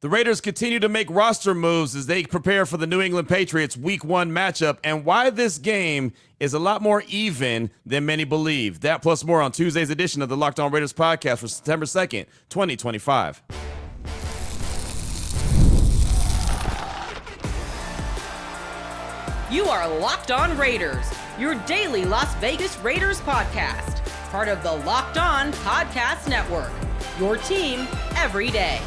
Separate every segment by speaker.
Speaker 1: The Raiders continue to make roster moves as they prepare for the New England Patriots Week 1 matchup, and why this game is a lot more even than many believe. That plus more on Tuesday's edition of the Locked On Raiders podcast for September 2nd, 2025.
Speaker 2: You are Locked On Raiders, your daily Las Vegas Raiders podcast, part of the Locked On Podcast Network, your team every day.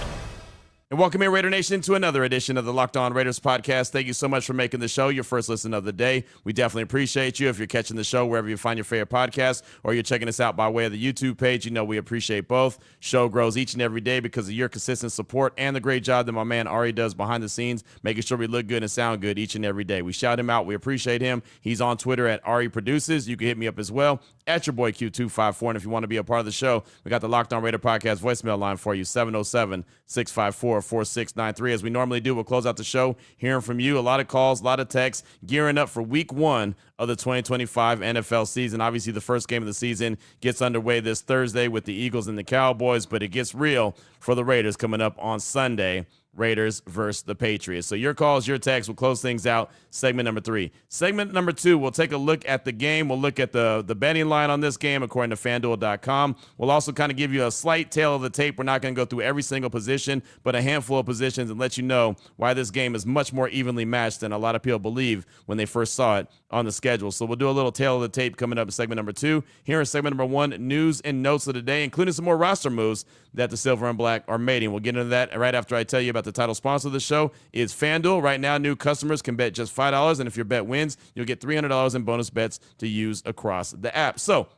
Speaker 1: And welcome in, Raider Nation, to another edition of the Locked On Raiders podcast. Thank you so much for making the show your first listen of the day. We definitely appreciate you. If you're catching the show wherever you find your favorite podcast, or you're checking us out by way of the YouTube page, you know we appreciate both. Show grows each and every day because of your consistent support and the great job that my man Ari does behind the scenes, making sure we look good and sound good each and every day. We shout him out. We appreciate him. He's on Twitter at Ari Produces. You can hit me up as well at your boy Q254. And if you want to be a part of the show, we got the Locked On Raider podcast voicemail line for you, 707-654-4693. As we normally do, we'll close out the show hearing from you. A lot of calls, a lot of texts, gearing up for Week 1 of the 2025 NFL season. Obviously, the first game of the season gets underway this Thursday with the Eagles and the Cowboys, but it gets real for the Raiders coming up on Sunday. Raiders versus the Patriots. So your calls, your texts, will close things out. Segment number 3. Segment number 2, we'll take a look at the game. We'll look at the betting line on this game according to FanDuel.com. We'll also kind of give you a slight tail of the tape. We're not going to go through every single position, but a handful of positions, and let you know why this game is much more evenly matched than a lot of people believe when they first saw it on the schedule. So we'll do a little tail of the tape coming up in segment number 2. Here in segment number 1, news and notes of the day, including some more roster moves that the Silver and Black are making. We'll get into that right after I tell you about the title sponsor of the show is FanDuel. Right now, new customers can bet just $5, and if your bet wins, you'll get $300 in bonus bets to use across the app. So,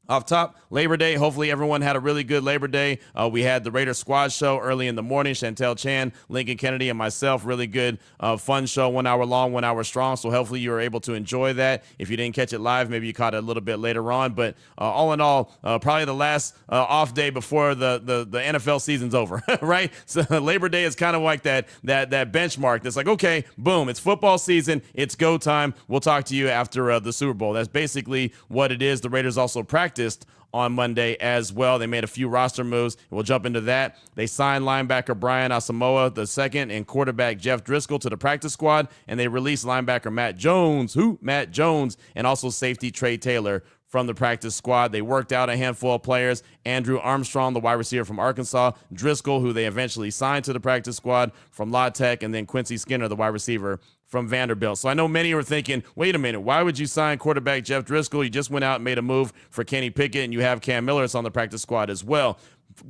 Speaker 1: off top, Labor Day. Hopefully everyone had a really good Labor Day. We had the Raiders squad show early in the morning. Chantel Chan, Lincoln Kennedy, and myself. Really good, fun show, 1 hour long, 1 hour strong. So hopefully you were able to enjoy that. If you didn't catch it live, maybe you caught it a little bit later on. But all in all, probably the last off day before the NFL season's over, right? So Labor Day is kind of like that benchmark. That's like, okay, boom, it's football season. It's go time. We'll talk to you after the Super Bowl. That's basically what it is. The Raiders also practiced on Monday as well. They made a few roster moves. We'll jump into that. They signed linebacker Brian Asamoah II and quarterback Jeff Driscoll to the practice squad, and they released linebacker Matt Jones, and also safety Trey Taylor from the practice squad. They worked out a handful of players. Andrew Armstrong, the wide receiver from Arkansas, Driscoll, who they eventually signed to the practice squad from La Tech, and then Quincy Skinner, the wide receiver from Vanderbilt. So I know many are thinking, wait a minute, why would you sign quarterback Jeff Driscoll? You just went out and made a move for Kenny Pickett, and you have Cam Miller on the practice squad as well.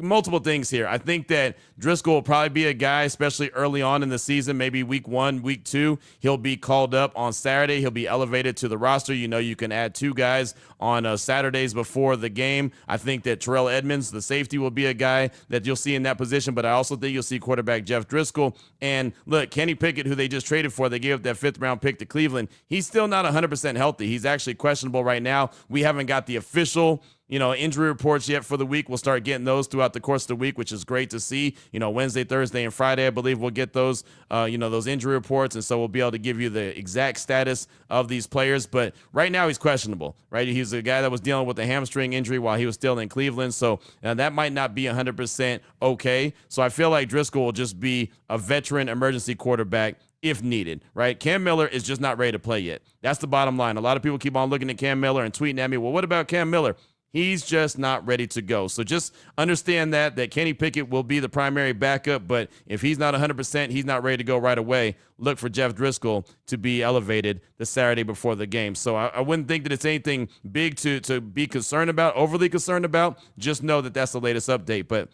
Speaker 1: Multiple things here. I think that Driscoll will probably be a guy, especially early on in the season, maybe week 1, week 2. He'll be called up on Saturday. He'll be elevated to the roster. You know, you can add 2 guys on Saturdays before the game. I think that Terrell Edmonds, the safety, will be a guy that you'll see in that position, but I also think you'll see quarterback Jeff Driscoll. And look, Kenny Pickett, who they just traded for, they gave up that 5th round pick to Cleveland. He's still not 100% healthy. He's actually questionable right now. We haven't got the official injury reports yet for the week. We'll start getting those throughout the course of the week, which is great to see. Wednesday, Thursday, and Friday, I believe we'll get those, those injury reports. And so we'll be able to give you the exact status of these players. But right now he's questionable, right? He's a guy that was dealing with a hamstring injury while he was still in Cleveland. So that might not be 100% okay. So I feel like Driscoll will just be a veteran emergency quarterback if needed, right? Cam Miller is just not ready to play yet. That's the bottom line. A lot of people keep on looking at Cam Miller and tweeting at me, well, what about Cam Miller? He's just not ready to go. So just understand that Kenny Pickett will be the primary backup, but if he's not 100%, he's not ready to go right away. Look for Jeff Driscoll to be elevated the Saturday before the game. So I wouldn't think that it's anything big to be concerned about, overly concerned about. Just know that that's the latest update. But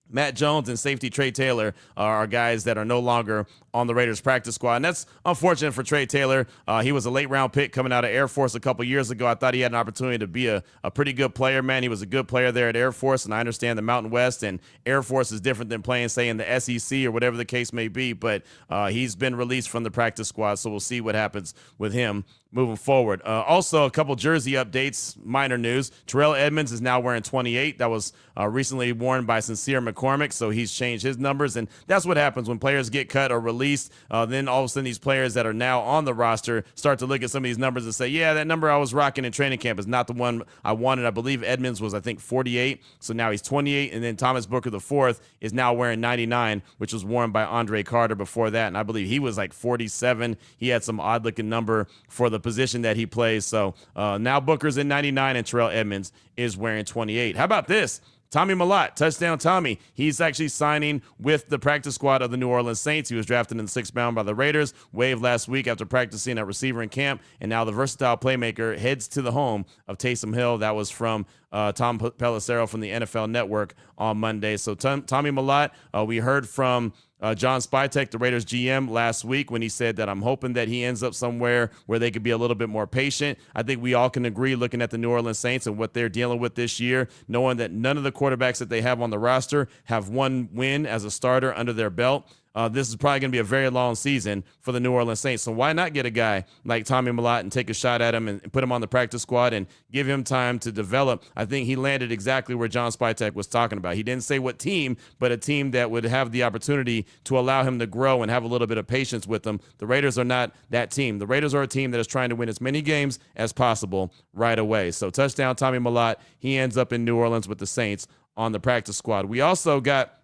Speaker 1: Matt Jones and safety Trey Taylor are guys that are no longer on the Raiders practice squad. And that's unfortunate for Trey Taylor. He was a late-round pick coming out of Air Force a couple years ago. I thought he had an opportunity to be a pretty good player, man. He was a good player there at Air Force, and I understand the Mountain West and Air Force is different than playing, say, in the SEC or whatever the case may be. But he's been released from the practice squad, so we'll see what happens with him moving forward. Also, a couple jersey updates, minor news. Terrell Edmonds is now wearing 28. That was recently worn by Sincere McCormick McCormick, so he's changed his numbers, and that's what happens when players get cut or released. Then all of a sudden these players that are now on the roster start to look at some of these numbers and say, yeah, that number I was rocking in training camp is not the one I wanted. I believe Edmonds was, I think, 48, so now he's 28, and then Thomas Booker IV is now wearing 99, which was worn by Andre Carter before that, and I believe he was like 47. He had some odd-looking number for the position that he plays, so now Booker's in 99, and Terrell Edmonds is wearing 28. How about this? Tommy Millott, touchdown Tommy. He's actually signing with the practice squad of the New Orleans Saints. He was drafted in the 6th round by the Raiders, waived last week after practicing at receiver in camp, and now the versatile playmaker heads to the home of Taysom Hill. That was from Tom Pelissero from the NFL Network on Monday. So Tommy Millott, we heard from John Spytek, the Raiders GM, last week when he said that I'm hoping that he ends up somewhere where they could be a little bit more patient. I think we all can agree, looking at the New Orleans Saints and what they're dealing with this year, knowing that none of the quarterbacks that they have on the roster have one win as a starter under their belt. This is probably going to be a very long season for the New Orleans Saints. So why not get a guy like Tommy Millott and take a shot at him and put him on the practice squad and give him time to develop? I think he landed exactly where John Spytek was talking about. He didn't say what team, but a team that would have the opportunity to allow him to grow and have a little bit of patience with him. The Raiders are not that team. The Raiders are a team that is trying to win as many games as possible right away. So touchdown Tommy Millott. He ends up in New Orleans with the Saints on the practice squad. We also got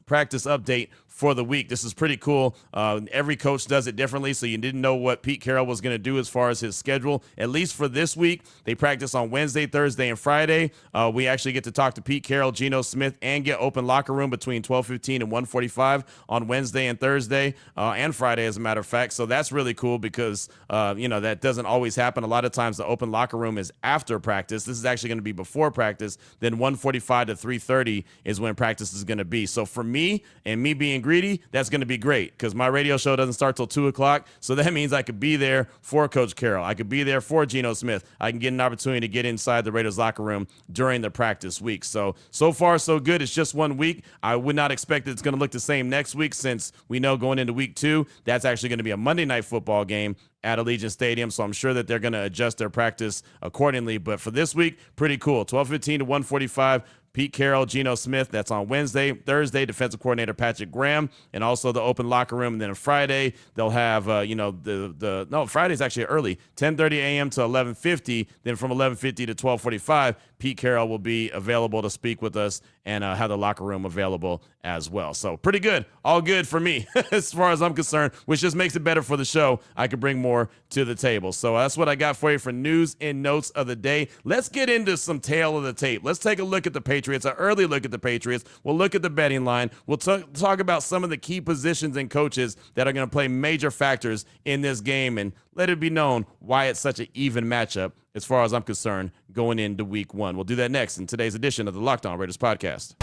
Speaker 1: practice update for the week. This is pretty cool. Every coach does it differently, so you didn't know what Pete Carroll was going to do as far as his schedule. At least for this week, they practice on Wednesday, Thursday, and Friday. We actually get to talk to Pete Carroll, Geno Smith, and get open locker room between 12:15 and 1:45 on Wednesday and Thursday, and Friday, as a matter of fact. So that's really cool because, that doesn't always happen. A lot of times the open locker room is after practice. This is actually going to be before practice. Then 1:45 to 3:30 is when practice is going to be. So for me, and me being greedy, that's going to be great because my radio show doesn't start till 2 o'clock. So that means I could be there for Coach Carroll. I could be there for Geno Smith. I can get an opportunity to get inside the Raiders locker room during the practice week. So far, so good. It's just 1 week. I would not expect that it's going to look the same next week since we know going into week 2, that's actually going to be a Monday Night Football game at Allegiant Stadium, so I'm sure that they're going to adjust their practice accordingly. But for this week, pretty cool. 12:15 to 1:45. Pete Carroll, Geno Smith, that's on Wednesday. Thursday, defensive coordinator Patrick Graham, and also the open locker room. And then on Friday, they'll have, Friday's actually early, 10:30 a.m. to 11:50. Then from 11:50 to 12:45, Pete Carroll will be available to speak with us and have the locker room available as well. So pretty good. All good for me as far as I'm concerned, which just makes it better for the show. I could bring more to the table. So that's what I got for you for news and notes of the day. Let's get into some tail of the tape. Let's take a look at the Patriots, an early look at the Patriots. We'll look at the betting line. We'll talk about some of the key positions and coaches that are going to play major factors in this game and let it be known why it's such an even matchup as far as I'm concerned going into week 1. We'll do that next in today's edition of the Locked On Raiders podcast.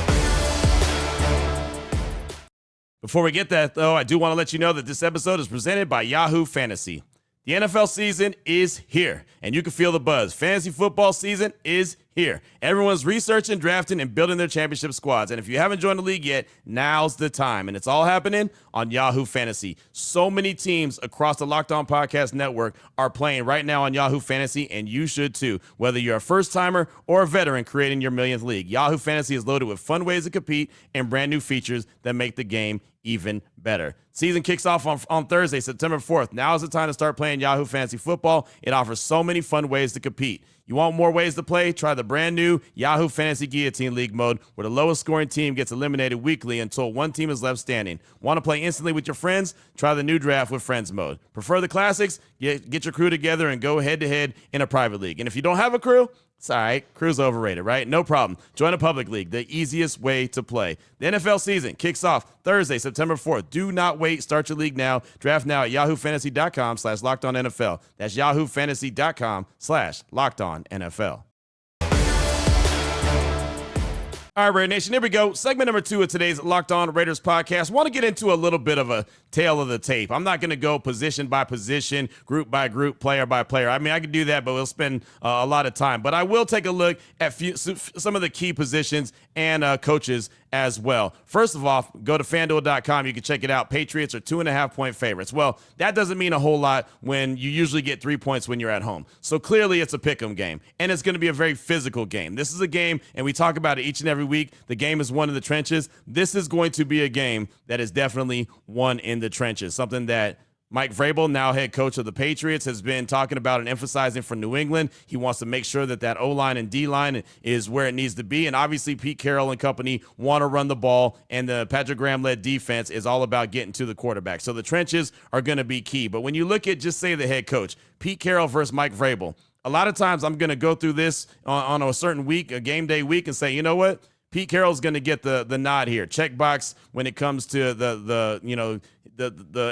Speaker 1: Before we get that, though, I do want to let you know that this episode is presented by Yahoo Fantasy. The NFL season is here, and you can feel the buzz. Fantasy football season is here. Everyone's researching, drafting, and building their championship squads. And if you haven't joined the league yet, now's the time. And it's all happening on Yahoo Fantasy. So many teams across the Locked On Podcast Network are playing right now on Yahoo Fantasy, and you should too. Whether you're a first-timer or a veteran creating your millionth league, Yahoo Fantasy is loaded with fun ways to compete and brand new features that make the game even better. Season kicks off on Thursday, September 4th. Now is the time to start playing Yahoo Fantasy Football. It offers so many fun ways to compete. You want more ways to play? Try the brand new Yahoo Fantasy Guillotine League mode, where the lowest scoring team gets eliminated weekly until one team is left standing. Want to play instantly with your friends? Try the new Draft with Friends mode. Prefer the classics? Get your crew together and go head-to-head in a private league. And if you don't have a crew, it's all right. Crew's overrated, right? No problem. Join a public league, the easiest way to play. The NFL season kicks off Thursday, September 4th. Do not wait. Start your league now. Draft now at yahoofantasy.com/LockedOnNFL. That's yahoofantasy.com/LockedOnNFL. All right, Raider Nation, here we go. Segment number 2 of today's Locked On Raiders podcast. Want to get into a little bit of a tail of the tape. I'm not going to go position by position, group by group, player by player. I mean, I could do that, but we'll spend a lot of time. But I will take a look at some of the key positions and coaches as well. First of all, go to FanDuel.com. You can check it out. Patriots are 2.5-point favorites. Well, that doesn't mean a whole lot when you usually get 3 points when you're at home. So clearly it's a pick'em game, and it's going to be a very physical game. This is a game, and we talk about it each and every week. The game is won in the trenches. This is going to be a game that is definitely won in the trenches, something that Mike Vrabel, now head coach of the Patriots, has been talking about and emphasizing for New England. He wants to make sure that O-line and D-line is where it needs to be. And obviously Pete Carroll and company want to run the ball, and the Patrick Graham-led defense is all about getting to the quarterback. So the trenches are going to be key. But when you look at, just say, the head coach, Pete Carroll versus Mike Vrabel, a lot of times I'm going to go through this on a certain week, a game day week, and say, you know what? Pete Carroll's going to get the nod here. Check box when it comes to the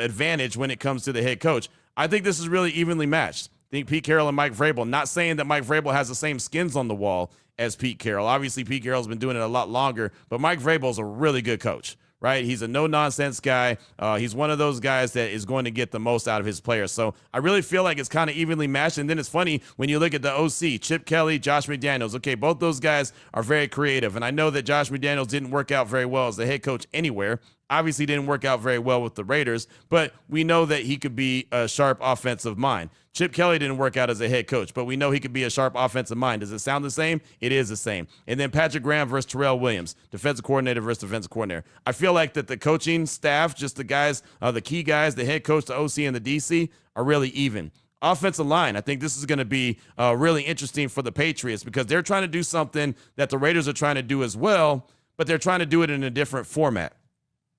Speaker 1: advantage when it comes to the head coach. I think this is really evenly matched. I think Pete Carroll and Mike Vrabel, not saying that Mike Vrabel has the same skins on the wall as Pete Carroll. Obviously, Pete Carroll's been doing it a lot longer, but Mike Vrabel's a really good coach, right? He's a no-nonsense guy. He's one of those guys that is going to get the most out of his players. So I really feel like it's kind of evenly matched. And then it's funny when you look at the OC, Chip Kelly, Josh McDaniels. Okay, both those guys are very creative. And I know that Josh McDaniels didn't work out very well as the head coach anywhere. Obviously didn't work out very well with the Raiders, but we know that he could be a sharp offensive mind. Chip Kelly didn't work out as a head coach, but we know he could be a sharp offensive mind. Does it sound the same? It is the same. And then Patrick Graham versus Terrell Williams, defensive coordinator versus defensive coordinator. I feel like that the coaching staff, just the guys, the key guys, the head coach, the OC, and the DC are really even. Offensive line, I think this is going to be really interesting for the Patriots because they're trying to do something that the Raiders are trying to do as well, but they're trying to do it in a different format.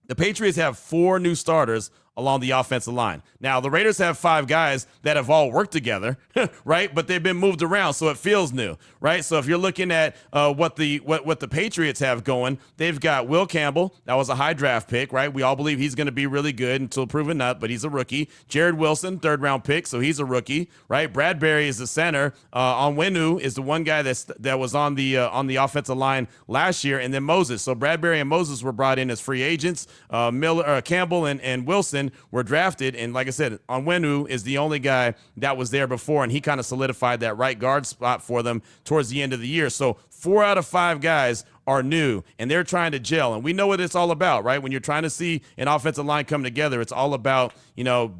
Speaker 1: The Patriots have 4 new starters along the offensive line. Now, the Raiders have 5 guys that have all worked together, right? But they've been moved around, so it feels new, right? So if you're looking at what the Patriots have going, they've got Will Campbell. That was a high draft pick, right? We all believe he's going to be really good until proven not, but he's a rookie. Jared Wilson, 3rd-round pick, so he's a rookie, right? Bradbury is the center. Onwenu is the one guy that was on the offensive line last year, and then Moses. So Bradbury and Moses were brought in as free agents. Campbell and Wilson were drafted, and like I said, Onwenu is the only guy that was there before, and he kind of solidified that right guard spot for them towards the end of the year. So 4 out of 5 guys are new, and they're trying to gel. And we know what it's all about, right? When you're trying to see an offensive line come together, it's all about,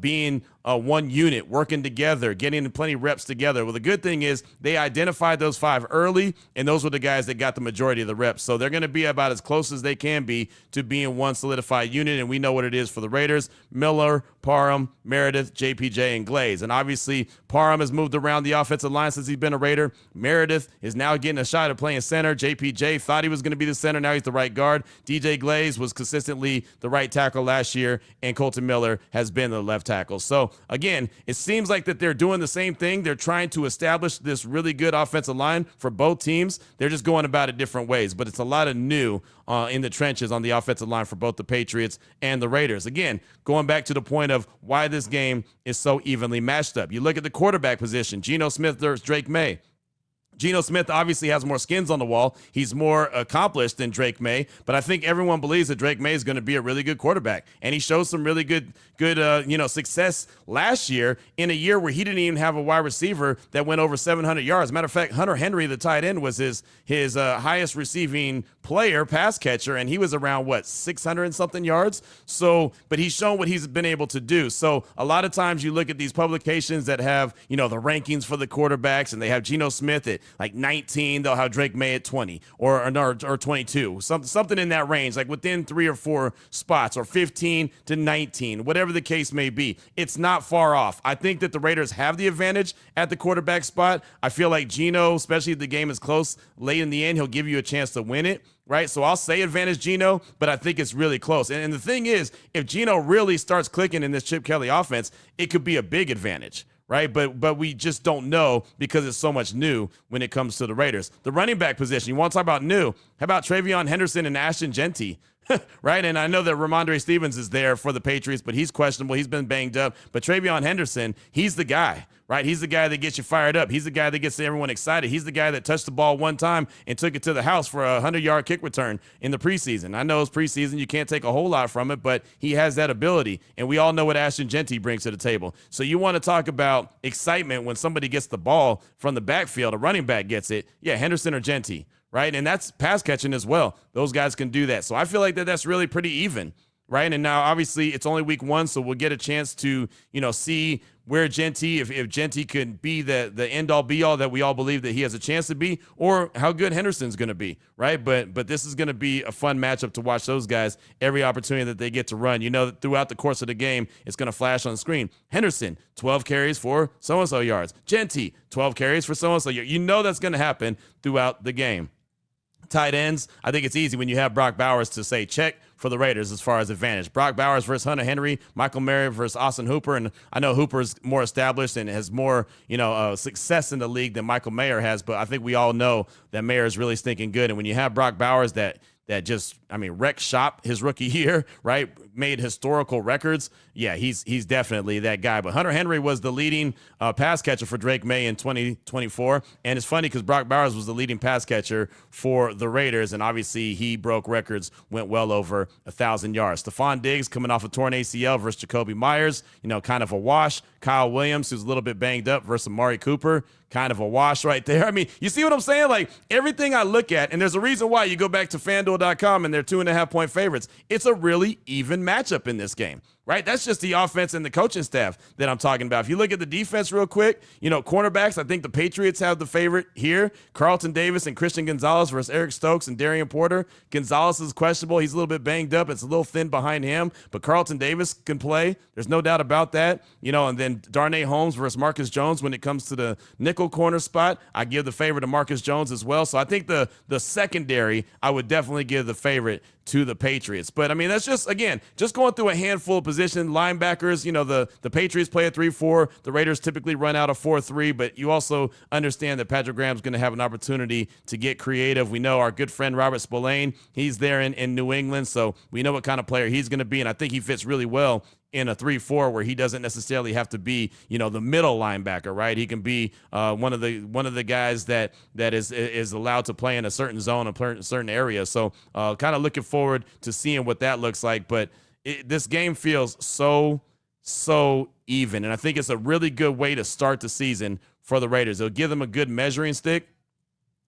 Speaker 1: being one unit, working together, getting plenty of reps together. Well, the good thing is they identified those 5 early, and those were the guys that got the majority of the reps. So they're going to be about as close as they can be to being one solidified unit, and we know what it is for the Raiders: Miller, Parham, Meredith, JPJ, and Glaze. And obviously, Parham has moved around the offensive line since he's been a Raider. Meredith is now getting a shot at playing center. JPJ thought he was going to be the center. Now he's the right guard. DJ Glaze was consistently the right tackle last year, and Colton Miller has been the left tackle. So again, it seems like that they're doing the same thing. They're trying to establish this really good offensive line for both teams. They're just going about it different ways, but it's a lot of new in the trenches on the offensive line for both the Patriots and the Raiders. Again, going back to the point of why this game is so evenly matched up. You look at the quarterback position, Geno Smith versus Drake May. Geno Smith obviously has more skins on the wall. He's more accomplished than Drake May, but I think everyone believes that Drake May is going to be a really good quarterback, and he showed some really good success last year in a year where he didn't even have a wide receiver that went over 700 yards. Matter of fact, Hunter Henry, the tight end, was his highest receiving player, pass catcher, and he was around 600 and something yards. So, but he's shown what he's been able to do. So a lot of times you look at these publications that have the rankings for the quarterbacks, and they have Geno Smith at like 19, they'll have Drake May at 20 or 22, something in that range, like within 3 or 4 spots, or 15 to 19, whatever the case may be. It's not far off. I think that the Raiders have the advantage at the quarterback spot. I feel like Geno, especially if the game is close late in the end, he'll give you a chance to win it, right? So I'll say advantage Geno, but I think it's really close. And the thing is, if Geno really starts clicking in this Chip Kelly offense, it could be a big advantage, right? But we just don't know because it's so much new when it comes to the Raiders. The running back position, you want to talk about new? How about Travion Henderson and Ashton Genty? Right? And I know that Ramondre Stevens is there for the Patriots, but he's questionable. He's been banged up. But Travion Henderson, he's the guy, right? He's the guy that gets you fired up. He's the guy that gets everyone excited. He's the guy that touched the ball one time and took it to the house for a 100-yard kick return in the preseason. I know it's preseason. You can't take a whole lot from it, but he has that ability. And we all know what Ashton Genty brings to the table. So you want to talk about excitement when somebody gets the ball from the backfield, a running back gets it. Yeah, Henderson or Genty. right? And that's pass catching as well. Those guys can do that. So I feel like that's really pretty even, right? And now obviously it's only week 1, so we'll get a chance to, see where Genty, if Genty could be the end all be all that we all believe that he has a chance to be, or how good Henderson's going to be, right? But this is going to be a fun matchup to watch those guys every opportunity that they get to run. Throughout the course of the game, it's going to flash on the screen. Henderson, 12 carries for so-and-so yards. Genty, 12 carries for so-and-so yards. That's going to happen throughout the game. Tight ends, I think it's easy when you have Brock Bowers to say check for the Raiders as far as advantage. Brock Bowers versus Hunter Henry, Michael Mayer versus Austin Hooper, and I know Hooper is more established and has more, success in the league than Michael Mayer has, but I think we all know that Mayer is really stinking good, and when you have Brock Bowers that just, wrecked shop his rookie year, right? Made historical records. Yeah, he's definitely that guy. But Hunter Henry was the leading pass catcher for Drake May in 2024. And it's funny because Brock Bowers was the leading pass catcher for the Raiders. And obviously he broke records, went well over 1,000 yards. Stephon Diggs coming off a torn ACL versus Jacoby Myers, kind of a wash. Kyle Williams, who's a little bit banged up, versus Amari Cooper. Kind of a wash right there. You see what I'm saying? Like, everything I look at, and there's a reason why you go back to FanDuel.com and they're 2.5-point favorites. It's a really even matchup in this game, right? That's just the offense and the coaching staff that I'm talking about. If you look at the defense real quick, cornerbacks, I think the Patriots have the favorite here. Carlton Davis and Christian Gonzalez versus Eric Stokes and Darian Porter. Gonzalez is questionable. He's a little bit banged up. It's a little thin behind him, but Carlton Davis can play. There's no doubt about that. And then Darnay Holmes versus Marcus Jones when it comes to the nickel corner spot. I give the favorite to Marcus Jones as well. So I think the secondary, I would definitely give the favorite to the Patriots. But that's just going through a handful of position linebackers. The Patriots play a 3-4. The Raiders typically run out a 4-3, but you also understand that Patrick Graham's going to have an opportunity to get creative. We know our good friend Robert Spillane, he's there in New England, so we know what kind of player he's going to be, and I think he fits really well in a 3-4 where he doesn't necessarily have to be, the middle linebacker, right? He can be one of the guys that is allowed to play in a certain zone, a certain area. So kind of looking forward to seeing what that looks like. But this game feels so even, and I think it's a really good way to start the season for the Raiders. It'll give them a good measuring stick,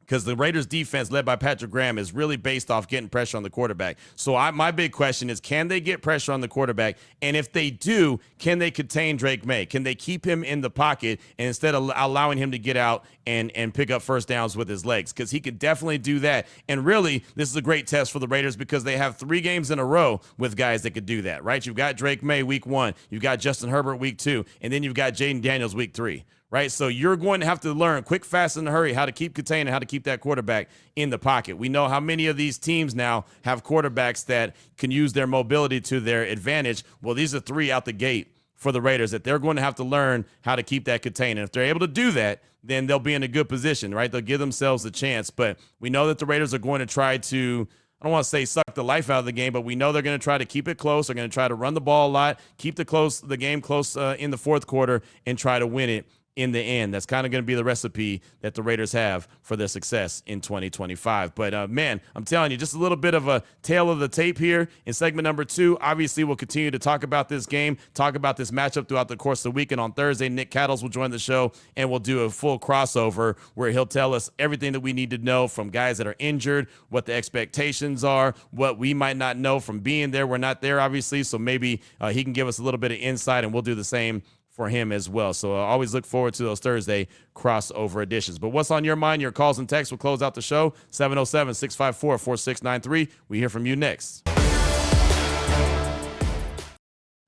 Speaker 1: because the Raiders defense led by Patrick Graham is really based off getting pressure on the quarterback. So my big question is, can they get pressure on the quarterback? And if they do, can they contain Drake May? Can they keep him in the pocket and instead of allowing him to get out and pick up first downs with his legs? Because he could definitely do that. And really, this is a great test for the Raiders because they have 3 games in a row with guys that could do that, right? You've got Drake May week 1. You've got Justin Herbert week 2. And then you've got Jaden Daniels week 3. Right, so you're going to have to learn quick, fast, and in a hurry how to keep containing, how to keep that quarterback in the pocket. We know how many of these teams now have quarterbacks that can use their mobility to their advantage. Well, these are 3 out the gate for the Raiders that they're going to have to learn how to keep that contained. And if they're able to do that, then they'll be in a good position, right? They'll give themselves a chance. But we know that the Raiders are going to try to, I don't want to say suck the life out of the game, but we know they're going to try to keep it close. They're going to try to run the ball a lot, keep the game close in the fourth quarter, and try to win it in the end. That's kind of going to be the recipe that the Raiders have for their success in 2025. But man, I'm telling you, just a little bit of a tail of the tape here in segment number 2. Obviously, we'll continue to talk about this game, talk about this matchup throughout the course of the week. And on Thursday, Nick Cattles will join the show and we'll do a full crossover where he'll tell us everything that we need to know from guys that are injured, what the expectations are, what we might not know from being there. We're not there, obviously, so maybe he can give us a little bit of insight, and we'll do the same for him as well. So I always look forward to those Thursday crossover editions. But what's on your mind? Your calls and texts will close out the show. 707-654-4693. We hear from you next.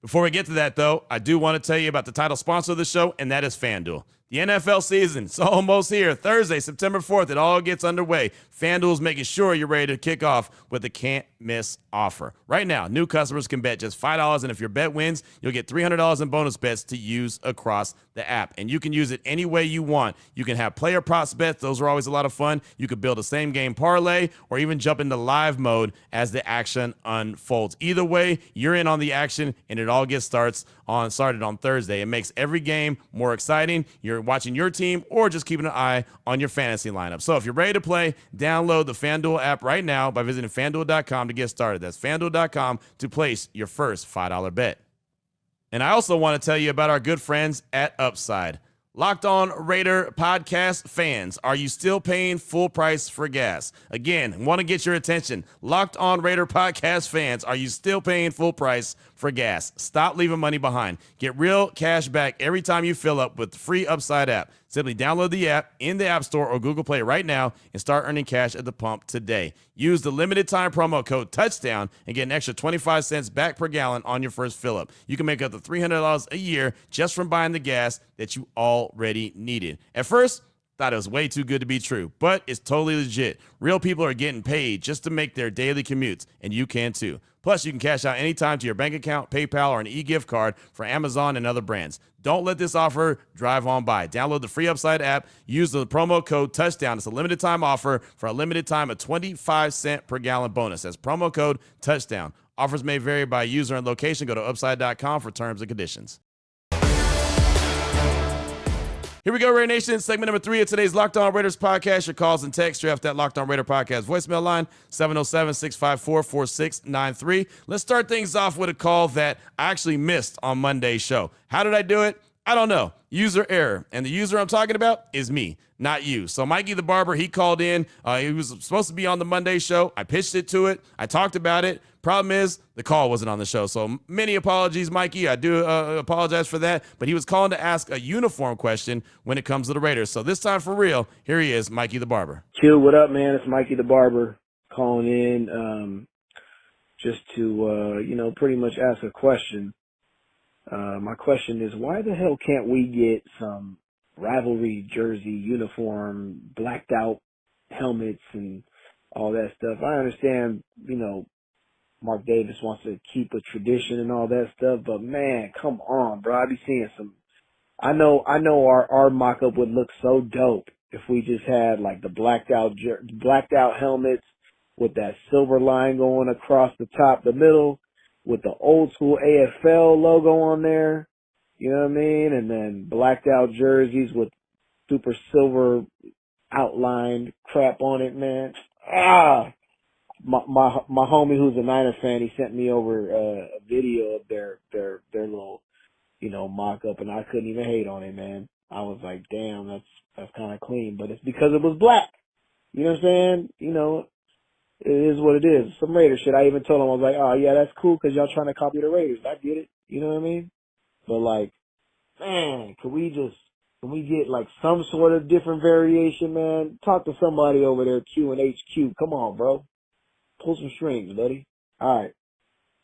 Speaker 1: Before we get to that, though, I do want to tell you about the title sponsor of the show, and that is FanDuel. The NFL season is almost here. Thursday, September 4th, it all gets underway. FanDuel's making sure you're ready to kick off with a can't-miss offer. Right now, new customers can bet just $5, and if your bet wins, you'll get $300 in bonus bets to use across the app. And you can use it any way you want. You can have player props bets. Those are always a lot of fun. You could build a same-game parlay or even jump into live mode as the action unfolds. Either way, you're in on the action, and it all gets started on Thursday. It makes every game more exciting. You're watching your team or just keeping an eye on your fantasy lineup. So if you're ready to play, download the FanDuel app right now by visiting FanDuel.com to get started. That's FanDuel.com to place your first $5 bet. And I also want to tell you about our good friends at Upside. Locked On Raider podcast fans, are you still paying full price for gas? Again, want to get your attention. Locked On Raider podcast fans, are you still paying full price for gas? Stop leaving money behind. Get real cash back every time you fill up with the free Upside app. Simply download the app in the App Store or Google Play right now and start earning cash at the pump today. Use the limited time promo code TOUCHDOWN and get an extra 25 cents back per gallon on your first fill up. You can make up to $300 a year just from buying the gas that you already needed. At first, thought it was way too good to be true, but it's totally legit. Real people are getting paid just to make their daily commutes, and you can too. Plus, you can cash out anytime to your bank account, PayPal, or an e-gift card for Amazon and other brands. Don't let this offer drive on by. Download the free Upside app. Use the promo code TOUCHDOWN. It's a limited time offer. For a limited time, a 25-cent per gallon bonus. That's promo code TOUCHDOWN. Offers may vary by user and location. Go to upside.com for terms and conditions. Here we go, Raider Nation. Segment number 3 of today's Locked On Raiders podcast. Your calls and texts straight off that Locked On Raider podcast voicemail line, 707-654-4693. Let's start things off with a call that I actually missed on Monday's show. How did I do it? I don't know. User error. And the user I'm talking about is me, not you. So Mikey the Barber, he called in. He was supposed to be on the Monday show. I pitched it to it. I talked about it. Problem is, the call wasn't on the show. So many apologies, Mikey. I do apologize for that. But he was calling to ask a uniform question when it comes to the Raiders. So this time for real, here he is, Mikey the Barber.
Speaker 3: Chill, what up, man? It's Mikey the Barber calling in just to, pretty much ask a question. My question is, why the hell can't we get some rivalry jersey, uniform, blacked out helmets and all that stuff? I understand, Mark Davis wants to keep a tradition and all that stuff, but man, come on, bro. I be seeing some. I know our mock-up would look so dope if we just had like the blacked out helmets with that silver line going across the top, the middle, with the old school AFL logo on there. You know what I mean? And then blacked out jerseys with super silver outlined crap on it, man. My homie who's a Niner fan, he sent me over a video of their little, mock-up, and I couldn't even hate on it, man. I was like, damn, that's kind of clean, but it's because it was black. You know what I'm saying? It is what it is. Some Raiders shit. I even told him, I was like, oh yeah, that's cool because y'all trying to copy the Raiders. I get it. You know what I mean? But like, man, can we get like some sort of different variation, man? Talk to somebody over there, Q and HQ. Come on, bro. Pull some strings, buddy. All right.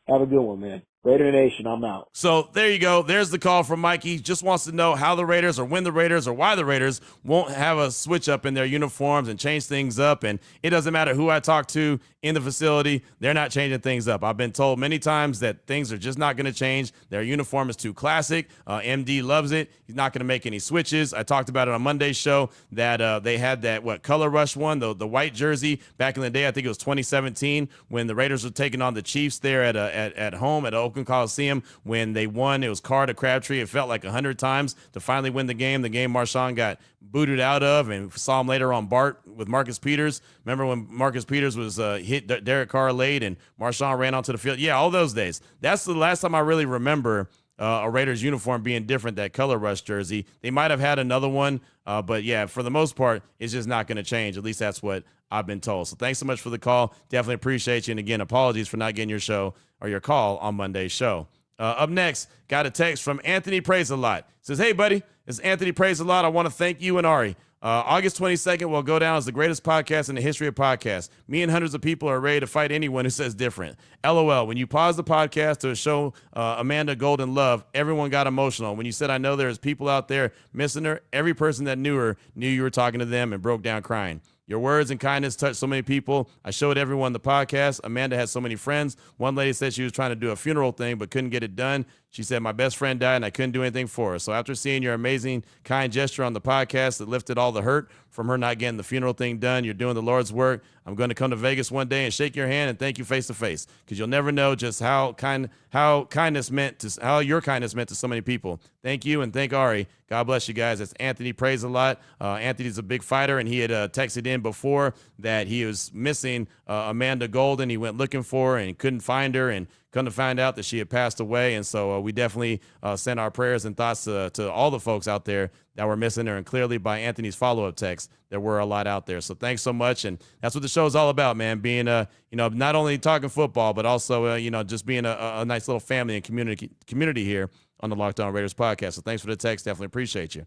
Speaker 3: Have a good one, man. Raider Nation, I'm out.
Speaker 1: So there you go. There's the call from Mikey. Just wants to know how the Raiders or when the Raiders or why the Raiders won't have a switch up in their uniforms and change things up. And it doesn't matter who I talk to in the facility. They're not changing things up. I've been told many times that things are just not going to change. Their uniform is too classic. MD loves it. He's not going to make any switches. I talked about it on Monday's show that they had that, Color Rush one, the white jersey back in the day. I think it was 2017 when the Raiders were taking on the Chiefs there at home at Oakland Coliseum. When they won, it was Carr to Crabtree. It felt like 100 times to finally win the game Marshawn got booted out of, and saw him later on Bart with Marcus Peters. Remember when Marcus Peters was hit Derek Carr late and Marshawn ran onto the field? Yeah, all those days. That's the last time I really remember a Raiders uniform being different, that Color Rush jersey. They might have had another one, but yeah, for the most part, it's just not going to change. At least that's what I've been told. So thanks so much for the call. Definitely appreciate you. And again, apologies for not getting your show or your call on Monday's show. Up next, got a text from Anthony Praise a Lot. Says, hey, buddy, it's Anthony Praise a Lot. I want to thank you and Ari. August 22nd will go down as the greatest podcast in the history of podcasts. Me and hundreds of people are ready to fight anyone who says different. LOL. When you paused the podcast to show Amanda Golden love, everyone got emotional. When you said, I know there's people out there missing her, every person that knew her knew you were talking to them and broke down crying. Your words and kindness touched so many people. I showed everyone the podcast. Amanda had so many friends. One lady said she was trying to do a funeral thing but couldn't get it done. She said, my best friend died and I couldn't do anything for her. So after seeing your amazing, kind gesture on the podcast that lifted all the hurt from her not getting the funeral thing done, you're doing the Lord's work. I'm going to come to Vegas one day and shake your hand and thank you face to face, because you'll never know just how your kindness meant to so many people. Thank you, and thank Ari. God bless you guys. That's Anthony Praise a Lot. Anthony's a big fighter, and he had texted in before that he was missing Amanda Golden. He went looking for her and couldn't find her and come to find out that she had passed away. And so we definitely send our prayers and thoughts to all the folks out there that were missing her. And clearly by Anthony's follow-up text, there were a lot out there. So thanks so much. And that's what the show is all about, man, being, not only talking football, but also, just being a nice little family and community here on the Locked On Raiders podcast. So thanks for the text. Definitely appreciate you.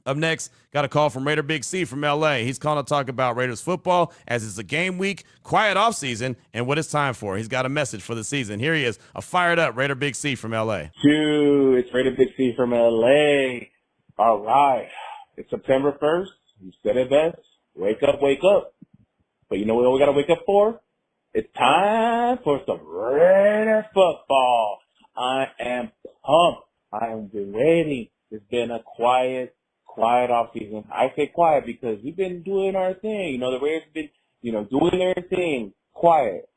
Speaker 1: Up next, got a call from Raider Big C from L.A. He's calling to talk about Raiders football as it's a game week, quiet offseason, and what it's time for. He's got a message for the season. Here he is, a fired up Raider Big C from L.A.
Speaker 4: Dude, it's Raider Big C from L.A. All right. It's September 1st. You said it best. Wake up, wake up. But you know what we got to wake up for? It's time for some Raider football. I am pumped. I am waiting. It's been a quiet off season. I say quiet because we've been doing our thing. The Raiders have been, doing their thing quiet.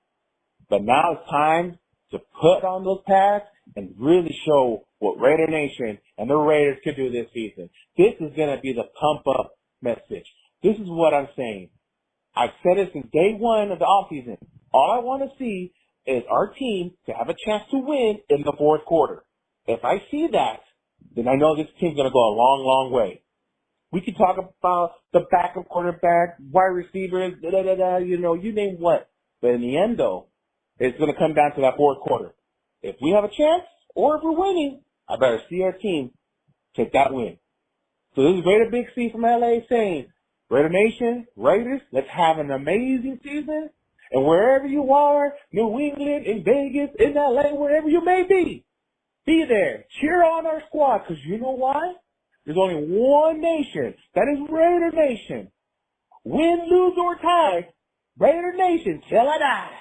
Speaker 4: But now it's time to put on those pads and really show what Raider Nation and the Raiders can do this season. This is going to be the pump up message. This is what I'm saying. I've said it since day one of the offseason. All I want to see is our team to have a chance to win in the fourth quarter. If I see that, then I know this team's going to go a long, long way. We can talk about the backup quarterback, wide receivers, you name what. But in the end, though, it's going to come down to that fourth quarter. If we have a chance, or if we're winning, I better see our team take that win. So this is Raider Big C from LA saying, Raider Nation, Raiders, let's have an amazing season. And wherever you are, New England, in Vegas, in LA, wherever you may be there. Cheer on our squad, because you know why? There's only one nation. That is Raider Nation. Win, lose, or tie. Raider Nation till I die.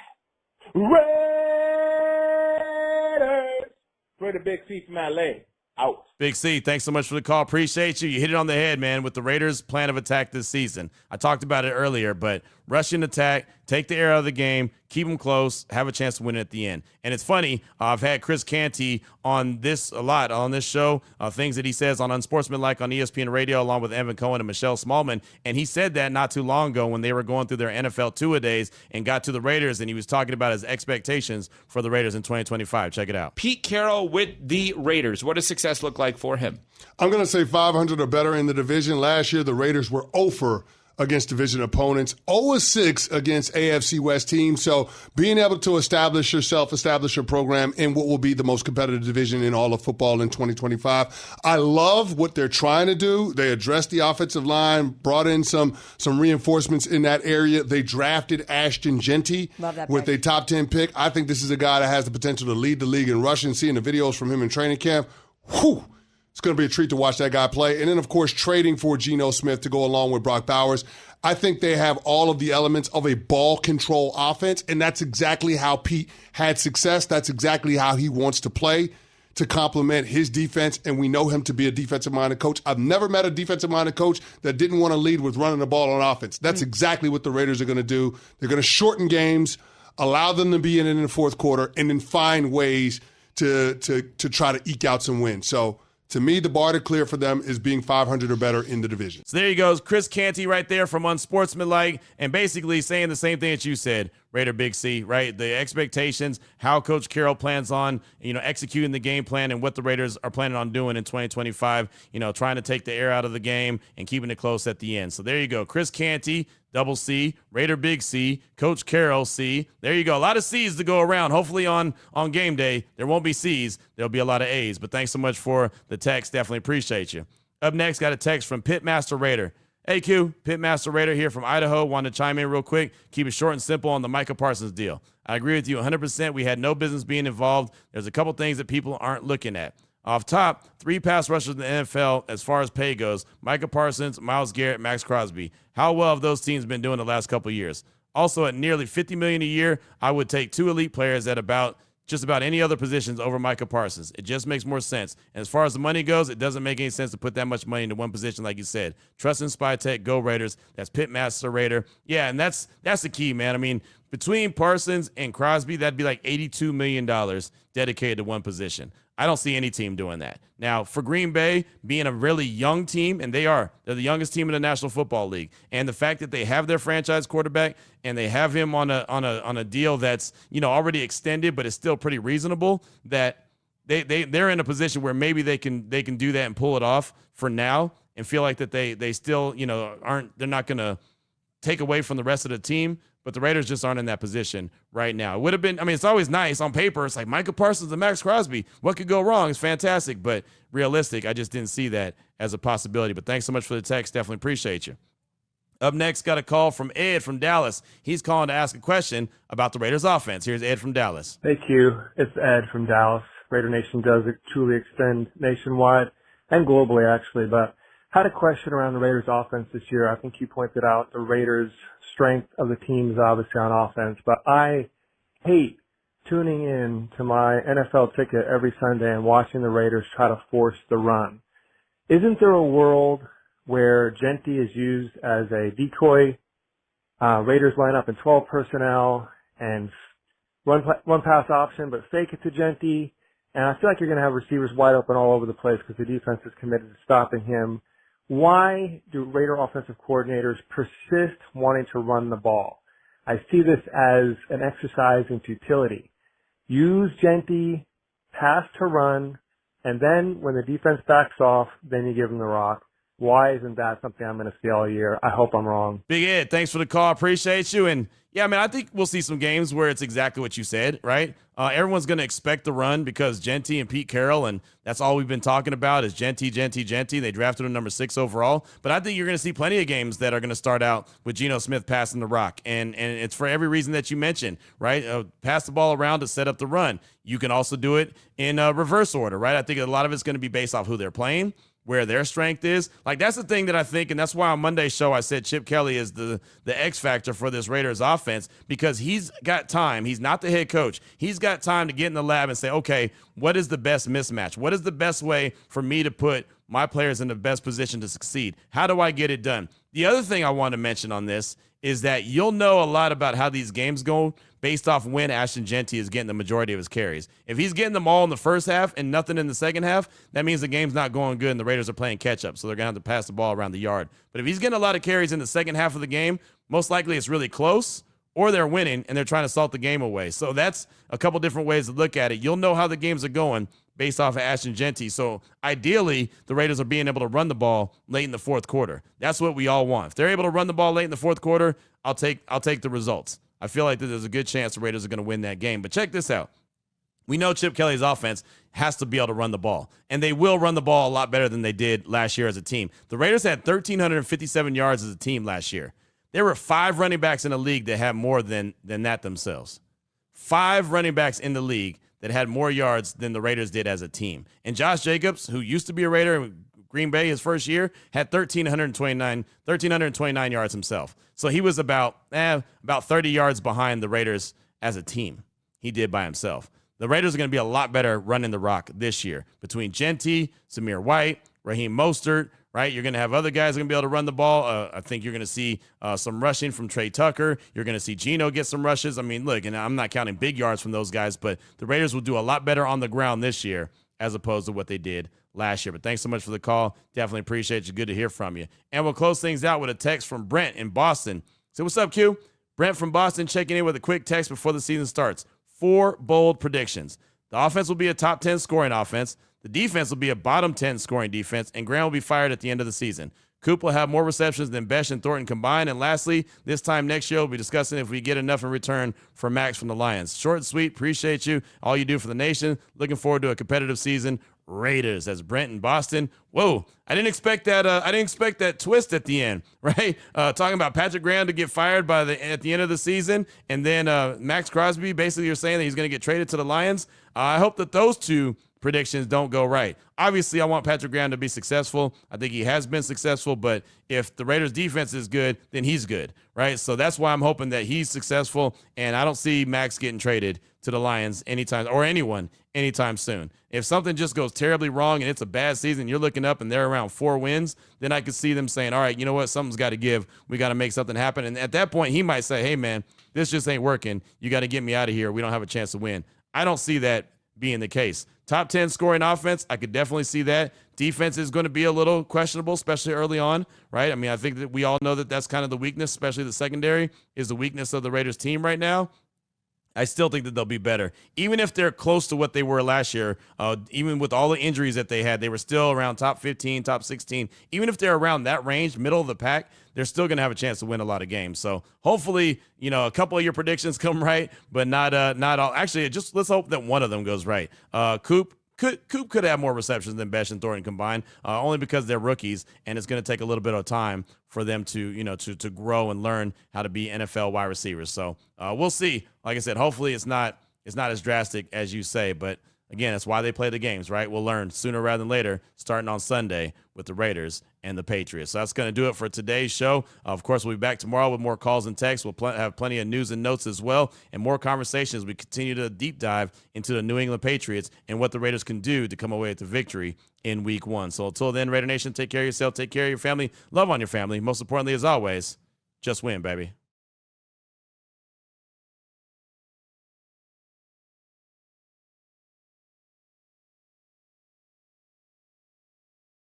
Speaker 4: Raiders. Raider Big C from LA. Out.
Speaker 1: Big C, thanks so much for the call. Appreciate you. You hit it on the head, man, with the Raiders' plan of attack this season. I talked about it earlier, but rushing attack, take the air out of the game, keep them close, have a chance to win it at the end. And it's funny, I've had Chris Canty on this a lot on this show, things that he says on Unsportsmanlike on ESPN Radio, along with Evan Cohen and Michelle Smallman. And he said that not too long ago when they were going through their NFL two-a-days and got to the Raiders, and he was talking about his expectations for the Raiders in 2025. Check it out.
Speaker 5: Pete Carroll with the Raiders. What does success look like for him?
Speaker 6: I'm going to say 500 or better in the division. Last year, the Raiders were 0 against division opponents, 0-6 against AFC West teams. So being able to establish yourself, establish your program in what will be the most competitive division in all of football in 2025. I love what they're trying to do. They addressed the offensive line, brought in some reinforcements in that area. They drafted Ashton Genty with a top 10 pick. I think this is a guy that has the potential to lead the league in rushing. Seeing the videos from him in training camp, whew. It's going to be a treat to watch that guy play. And then, of course, trading for Geno Smith to go along with Brock Bowers. I think they have all of the elements of a ball control offense, and that's exactly how Pete had success. That's exactly how he wants to play to complement his defense, and we know him to be a defensive-minded coach. I've never met a defensive-minded coach that didn't want to lead with running the ball on offense. That's exactly what the Raiders are going to do. They're going to shorten games, allow them to be in the fourth quarter, and then find ways to try to eke out some wins. So, to me, the bar to clear for them is being 500 or better in the division.
Speaker 1: So there you go. Chris Canty right there from Unsportsmanlike, and basically saying the same thing that you said, Raider Big C, right? The expectations, how Coach Carroll plans on, executing the game plan and what the Raiders are planning on doing in 2025, trying to take the air out of the game and keeping it close at the end. So there you go. Chris Canty, double C, Raider Big C, Coach Carroll C. There you go. A lot of C's to go around. Hopefully on game day, there won't be C's. There'll be a lot of A's. But thanks so much for the text. Definitely appreciate you. Up next, got a text from Pitmaster Raider. Hey, Q, Pitmaster Raider here from Idaho. Wanted to chime in real quick. Keep it short and simple on the Micah Parsons deal. I agree with you 100%. We had no business being involved. There's a couple things that people aren't looking at. Off top, 3 pass rushers in the NFL as far as pay goes: Micah Parsons, Myles Garrett, Max Crosby. How well have those teams been doing the last couple of years? Also, at nearly $50 million a year, I would take 2 elite players at just about any other positions over Micah Parsons. It just makes more sense. And as far as the money goes, it doesn't make any sense to put that much money into one position, like you said. Trust in Spy Tech, go Raiders. That's Pitmaster Raider. Yeah, and that's the key, man. I mean, between Parsons and Crosby, that'd be like $82 million dedicated to one position. I don't see any team doing that. Now, for Green Bay being a really young team, and they're the youngest team in the National Football League, and the fact that they have their franchise quarterback and they have him on a deal that's, already extended, but it's still pretty reasonable, that they're in a position where maybe they can do that and pull it off for now and feel like that they still, they're not going to take away from the rest of the team. But the Raiders just aren't in that position right now. It would have been, it's always nice on paper. It's like Micah Parsons and Max Crosby. What could go wrong? It's fantastic, but realistic, I just didn't see that as a possibility. But thanks so much for the text. Definitely appreciate you. Up next, got a call from Ed from Dallas. He's calling to ask a question about the Raiders offense. Here's Ed from Dallas.
Speaker 7: Hey, Q. It's Ed from Dallas. Raider Nation does truly extend nationwide and globally, actually, but had a question around the Raiders offense this year. I think you pointed out the Raiders' strength of the team is obviously on offense, but I hate tuning in to my NFL ticket every Sunday and watching the Raiders try to force the run. Isn't there a world where Genty is used as a decoy? Raiders line up in 12 personnel and run pass option, but fake it to Genty. And I feel like you're going to have receivers wide open all over the place because the defense is committed to stopping him. Why do Raider offensive coordinators persist wanting to run the ball? I see this as an exercise in futility. Use Genty, pass to run, and then when the defense backs off, then you give them the rock. Why isn't that something I'm going to see all year? I hope I'm wrong.
Speaker 1: Big Ed, thanks for the call. Appreciate you. And yeah, I think we'll see some games where it's exactly what you said, right? Everyone's going to expect the run because Genty and Pete Carroll, and that's all we've been talking about is Genty. They drafted him number 6 overall. But I think you're going to see plenty of games that are going to start out with Geno Smith passing the rock. And it's for every reason that you mentioned, right? Pass the ball around to set up the run. You can also do it in reverse order, right? I think a lot of it's going to be based off who they're playing, where their strength is. Like, that's the thing that I think, and that's why on Monday's show I said Chip Kelly is the X factor for this Raiders offense, because he's got time. He's not the head coach. He's got time to get in the lab and say, okay, what is the best mismatch? What is the best way for me to put my players in the best position to succeed? How do I get it done? The other thing I want to mention on this is that you'll know a lot about how these games go based off when Ashton Genty is getting the majority of his carries. If he's getting them all in the first half and nothing in the second half, that means the game's not going good and the Raiders are playing catch-up, so they're going to have to pass the ball around the yard. But if he's getting a lot of carries in the second half of the game, most likely it's really close, or they're winning and they're trying to salt the game away. So that's a couple different ways to look at it. You'll know how the games are going based off of Ashton Genty. So ideally, the Raiders are being able to run the ball late in the fourth quarter. That's what we all want. If they're able to run the ball late in the fourth quarter, I'll take the results. I feel like there's a good chance the Raiders are going to win that game. But check this out. We know Chip Kelly's offense has to be able to run the ball, and they will run the ball a lot better than they did last year as a team. The Raiders had 1,357 yards as a team last year. There were 5 running backs in the league that had more than that themselves. 5 running backs in the league that had more yards than the Raiders did as a team. And Josh Jacobs, who used to be a Raider in Green Bay his first year, had 1,329 yards himself. So he was about 30 yards behind the Raiders as a team. He did by himself. The Raiders are going to be a lot better running the rock this year between Genty, Samir White, Raheem Mostert, right? You're going to have other guys going to be able to run the ball. I think you're going to see some rushing from Trey Tucker. You're going to see Geno get some rushes. I mean, look, and I'm not counting big yards from those guys, but the Raiders will do a lot better on the ground this year as opposed to what they did last year. But thanks so much for the call. Definitely appreciate you. Good to hear from you. And we'll close things out with a text from Brent in Boston. Say, what's up, Q? Brent from Boston checking in with a quick text before the season starts. 4 bold predictions. The offense will be a top 10 scoring offense. The defense will be a bottom 10 scoring defense, and Graham will be fired at the end of the season. Coop will have more receptions than Besh and Thornton combined. And lastly, this time next year, we'll be discussing if we get enough in return for Max from the Lions. Short and sweet. Appreciate you. All you do for the nation. Looking forward to a competitive season. Raiders. As Brent in Boston. Whoa, I didn't expect that. I didn't expect that twist at the end, right? Talking about Patrick Graham to get fired at the end of the season, and then Max Crosby. Basically, you're saying that he's going to get traded to the Lions. I hope that those two predictions don't go right. Obviously, I want Patrick Graham to be successful. I think he has been successful, but if the Raiders defense is good, then he's good, right? So that's why I'm hoping that he's successful, and I don't see Max getting traded to the Lions anytime, or anyone anytime soon. If something just goes terribly wrong and it's a bad season, you're looking up and they're around 4 wins, then I could see them saying, all right, you know what, something's got to give. We got to make something happen. And at that point, he might say, hey, man, this just ain't working. You got to get me out of here. We don't have a chance to win. I don't see that being the case. Top 10 scoring offense, I could definitely see that. Defense is going to be a little questionable, especially early on, right? I mean, I think that we all know that that's kind of the weakness, especially the secondary, is the weakness of the Raiders team right now. I still think that they'll be better. Even if they're close to what they were last year, even with all the injuries that they had, they were still around top 15, top 16. Even if they're around that range, middle of the pack, they're still going to have a chance to win a lot of games. So hopefully, a couple of your predictions come right, but not all. Actually, just let's hope that one of them goes right. Coop could have more receptions than Besh and Thornton combined, only because they're rookies, and it's going to take a little bit of time for them to grow and learn how to be NFL wide receivers. So we'll see. Like I said, hopefully it's not as drastic as you say, but again, that's why they play the games, right? We'll learn sooner rather than later, starting on Sunday with the Raiders and the Patriots. So that's going to do it for today's show. Of course, we'll be back tomorrow with more calls and texts. We'll have plenty of news and notes as well, and more conversations. We continue to deep dive into the New England Patriots and what the Raiders can do to come away with the victory in Week 1. So until then, Raider Nation, take care of yourself, take care of your family, love on your family. Most importantly, as always, just win, baby.